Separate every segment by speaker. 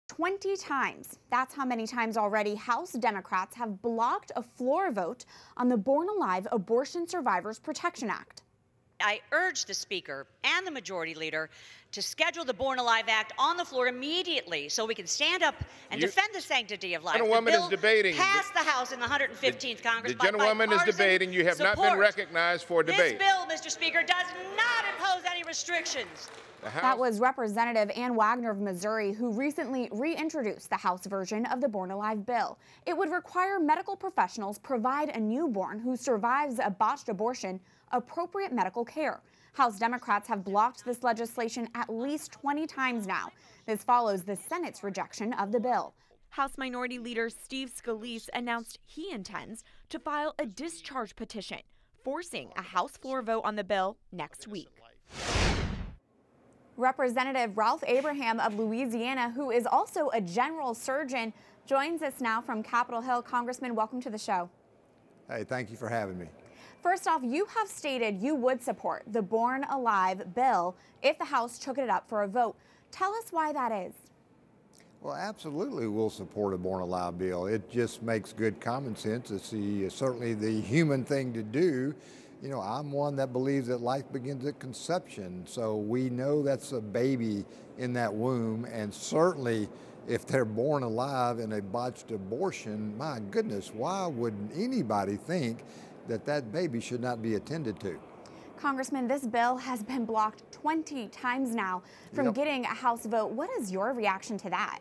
Speaker 1: 20 times. That's how many times already House Democrats have blocked a floor vote on the Born Alive Abortion Survivors Protection Act.
Speaker 2: I urge the Speaker and the Majority Leader to schedule the Born Alive Act on the floor immediately so we can stand up and defend the sanctity of life.
Speaker 3: The gentlewoman is debating.
Speaker 2: Passed the House in the 115th Congress.
Speaker 3: The gentlewoman is debating. You have not been recognized for debate.
Speaker 2: This bill, Mr. Speaker, does not impose any restrictions.
Speaker 1: That was Representative Ann Wagner of Missouri, who recently reintroduced the House version of the Born Alive bill. It would require medical professionals provide a newborn who survives a botched abortion appropriate medical care. House Democrats have blocked this legislation at least 20 times now. This follows the Senate's rejection of the bill.
Speaker 4: House Minority Leader Steve Scalise announced he intends to file a discharge petition, forcing a House floor vote on the bill next week.
Speaker 1: Representative Ralph Abraham of Louisiana, who is also a general surgeon, joins us now from Capitol Hill. Congressman, welcome to the show.
Speaker 5: Hey, thank you for having me.
Speaker 1: First off, you have stated you would support the Born Alive bill if the House took it up for a vote. Tell us why that is.
Speaker 5: Well, absolutely we'll support a Born Alive bill. It just makes good common sense. It's certainly the human thing to do. You know, I'm one that believes that life begins at conception, so we know that's a baby in that womb, and certainly if they're born alive in a botched abortion, my goodness, why would anybody think that that baby should not be attended to?
Speaker 1: Congressman, this bill has been blocked 20 times now from getting a House vote. What is your reaction to that?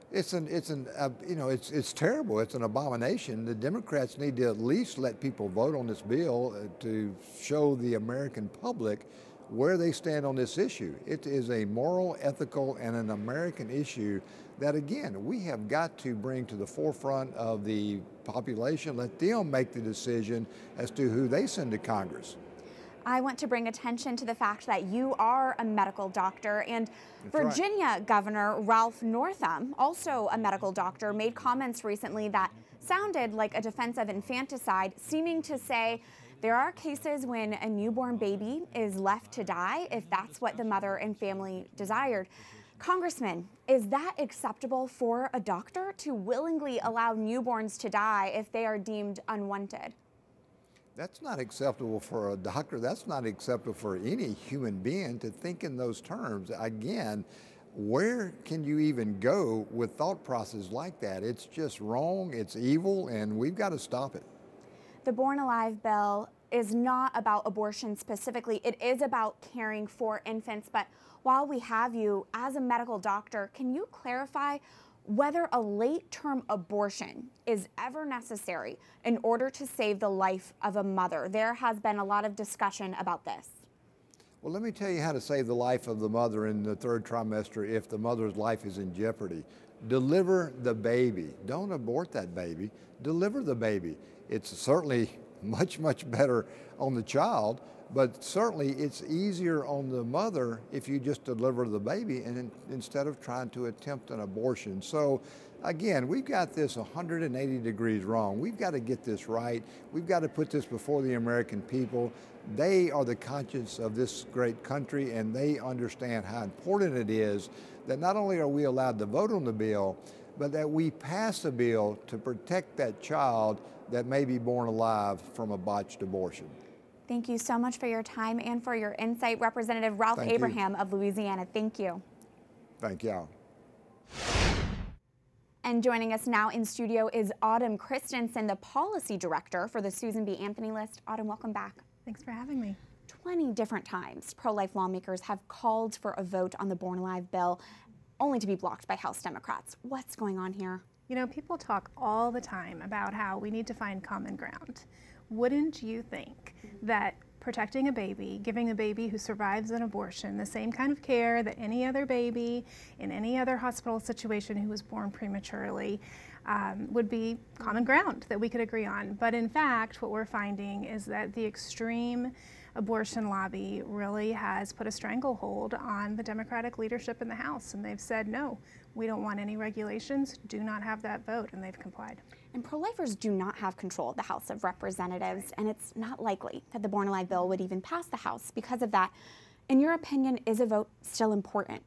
Speaker 5: It's terrible. It's an abomination. The Democrats need to at least let people vote on this bill to show the American public where they stand on this issue. It is a moral, ethical, and an American issue that, again, we have got to bring to the forefront of the population. Let them make the decision as to who they send to Congress.
Speaker 1: I want to bring attention to the fact that you are a medical doctor, and Virginia Governor Ralph Northam, also a medical doctor, made comments recently that sounded like a defense of infanticide, seeming to say there are cases when a newborn baby is left to die if that's what the mother and family desired. Congressman, is that acceptable for a doctor to willingly allow newborns to die if they are deemed unwanted?
Speaker 5: That's not acceptable for a doctor. That's not acceptable for any human being to think in those terms. Again, where can you even go with thought processes like that? It's just wrong, it's evil, and we've got to stop it.
Speaker 1: The Born Alive bill is not about abortion specifically. It is about caring for infants. But while we have you as a medical doctor, can you clarify whether a late-term abortion is ever necessary in order to save the life of a mother? There has been a lot of discussion about this.
Speaker 5: Well, let me tell you how to save the life of the mother in the third trimester if the mother's life is in jeopardy. Deliver the baby. Don't abort that baby. Deliver the baby. It's certainly much, much better on the child, but certainly it's easier on the mother if you just deliver the baby and instead of trying to attempt an abortion. So again, we've got this 180 degrees wrong. We've got to get this right. We've got to put this before the American people. They are the conscience of this great country, and they understand how important it is that not only are we allowed to vote on the bill, but that we pass a bill to protect that child that may be born alive from a botched abortion.
Speaker 1: Thank you so much for your time and for your insight. Representative Ralph Abraham of Louisiana, thank you.
Speaker 5: Thank y'all.
Speaker 1: And joining us now in studio is Autumn Christensen, the policy director for the Susan B. Anthony list. Autumn, welcome back.
Speaker 6: Thanks for having me.
Speaker 1: 20 different times pro-life lawmakers have called for a vote on the Born Alive bill, only to be blocked by House Democrats. What's going on here?
Speaker 6: You know, people talk all the time about how we need to find common ground. Wouldn't you think that protecting a baby, giving a baby who survives an abortion the same kind of care that any other baby in any other hospital situation who was born prematurely would be common ground that we could agree on? But in fact, what we're finding is that the extreme abortion lobby really has put a stranglehold on the Democratic leadership in the House, and they've said, no, we don't want any regulations, do not have that vote, and they've complied.
Speaker 1: And pro-lifers do not have control of the House of Representatives, and it's not likely that the Born Alive bill would even pass the House because of that. In your opinion, is a vote still important?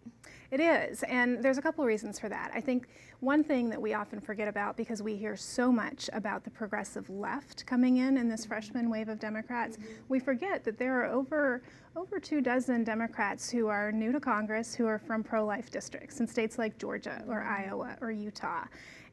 Speaker 6: It is, and there's a couple of reasons for that. I think one thing that we often forget about, because we hear so much about the progressive left coming in this freshman wave of Democrats, we forget that there are over 24 Democrats who are new to Congress who are from pro-life districts in states like Georgia or Iowa or Utah.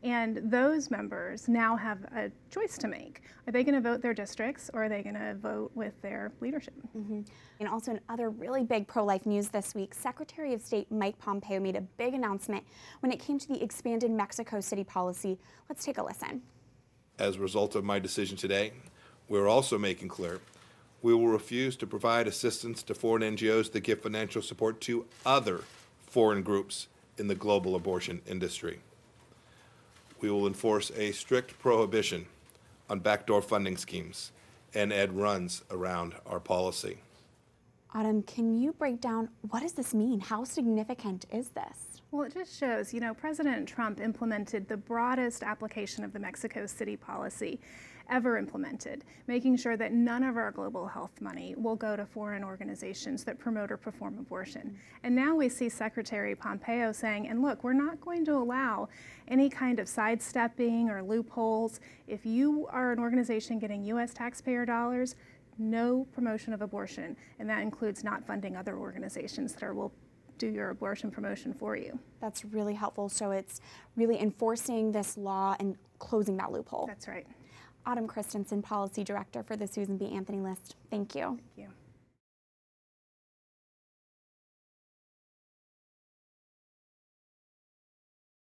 Speaker 6: And those members now have a choice to make. Are they going to vote their districts, or are they going to vote with their leadership?
Speaker 1: And also in other really big pro-life news this week, Secretary of State Mike Pompeo made a big announcement when it came to the expanded Mexico City policy. Let's take a listen.
Speaker 7: As a result of my decision today, we're also making clear we will refuse to provide assistance to foreign NGOs that give financial support to other foreign groups in the global abortion industry. We will enforce a strict prohibition on backdoor funding schemes and add runs around our policy.
Speaker 1: Autumn, can you break down what does this mean? How significant is this?
Speaker 6: Well, it just shows, President Trump implemented the broadest application of the Mexico City policy ever implemented, making sure that none of our global health money will go to foreign organizations that promote or perform abortion. And now we see Secretary Pompeo saying, and look, we're not going to allow any kind of sidestepping or loopholes. If you are an organization getting U.S. taxpayer dollars, no promotion of abortion, and that includes not funding other organizations that will do your abortion promotion for you.
Speaker 1: That's really helpful. So it's really enforcing this law and closing that loophole.
Speaker 6: That's right.
Speaker 1: Autumn Christensen, Policy Director for the Susan B. Anthony List. Thank you.
Speaker 6: Thank you.